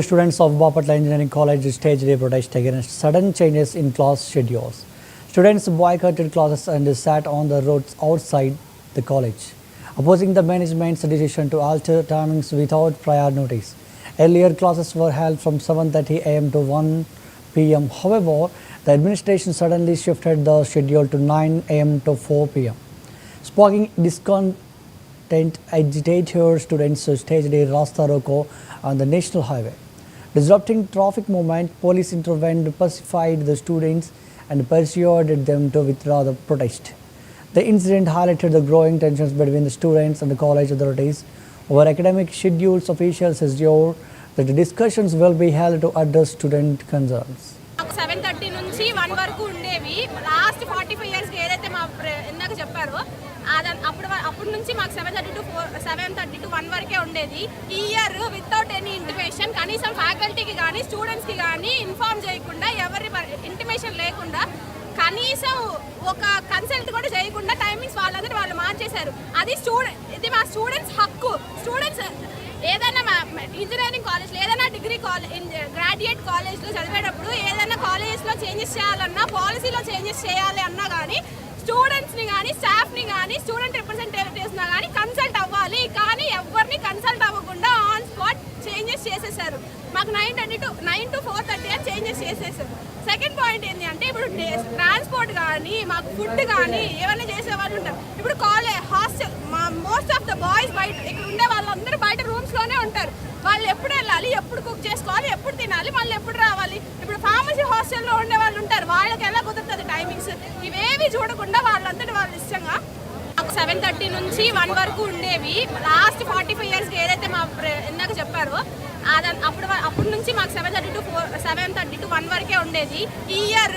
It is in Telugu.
Students of Bapatla Engineering College staged a protest against sudden changes in class schedules. Students boycotted classes and sat on the roads outside the college, opposing the management's decision to alter timings without prior notice. Earlier classes were held from 7:30 am to 1 pm. However, the administration suddenly shifted the schedule to 9 am to 4 pm, sparking discontent. Agitators students staged a Rasta Roko on the national highway. Disrupting traffic movement, police intervened, pacified the students and persuaded them to withdraw the protest. The incident highlighted the growing tensions between the students and the college authorities over academic schedules. Officials assure that the discussions will be held to address student concerns. 7:30 నుంచి 1 వరకు ఉండేవి. లాస్ట్ 45 ఇయర్స్కి ఏదైతే మా ఇందాక చెప్పారో అప్పటి నుంచి మాకు 7:30 to 1 వరకే ఉండేది. ఈ ఇయర్ వితౌట్ ఎనీ ఇంటిమేషన్, కనీసం ఫ్యాకల్టీకి కానీ స్టూడెంట్స్కి కానీ ఇన్ఫార్మ్ చేయకుండా, ఎవరి ఇంటిమేషన్ లేకుండా, కనీసం ఒక కన్సల్ట్ కూడా చేయకుండా టైమింగ్స్ వాళ్ళందరూ వాళ్ళు మార్చేశారు. ఇది మా స్టూడెంట్స్ హక్కు. స్టూడెంట్స్ ఏదైనా ఇంజనీరింగ్ కాలేజ్లో, ఏదైనా డిగ్రీ గ్రాడ్యుయేట్ కాలేజ్లో చదివేటప్పుడు ఏదైనా కాలేజెస్లో చేంజెస్ చేయాలన్నా, పాలసీలో చేంజెస్ చేయాలి అన్నా కానీ స్టూడెంట్స్ని కానీ స్టాఫ్ని కానీ స్టూడెంట్ రిప్రజెంటేటివ్స్ని కానీ కన్సల్ట్ అవ్వాలి. కానీ ఎవరిని కన్సల్ట్ అవ్వకుండా ఆన్ స్పాట్ చేంజెస్ చేసేసారు. మాకు 9 to 4:30 అని చేంజెస్ చేసేసారు. సెకండ్ పాయింట్ ఏంటి అంటే, ఇప్పుడు ట్రాన్స్పోర్ట్ కానీ మాకు ఫుడ్ కానీ ఏమైనా చేసే వాళ్ళు ఉంటారు. ఇప్పుడు hostel most of the boys బయట, ఇక్కడ ఉండే వాళ్ళందరూ బయట రూమ్స్లోనే ఉంటారు. వాళ్ళు ఎప్పుడు వెళ్ళాలి, ఎప్పుడు కుక్ చేసుకోవాలి, ఎప్పుడు తినాలి, మళ్ళీ ఎప్పుడు రావాలి. ఇప్పుడు ఫార్మసీ హాస్టల్లో ఉండే వాళ్ళు ఉంటారు, వాళ్ళకి ఎలా కుదురుతుంది టైమింగ్స్? ఇవేవి చూడకుండా వాళ్ళంతటి వాళ్ళ ఇష్టంగా 7:30 నుంచి 1 వరకు ఉండేవి. లాస్ట్ 45 ఇయర్స్కి ఏదైతే మా ఇందాక చెప్పారో అప్పటి నుంచి మాకు 7:30 to 1 వరకే ఉండేది. ఈ ఇయర్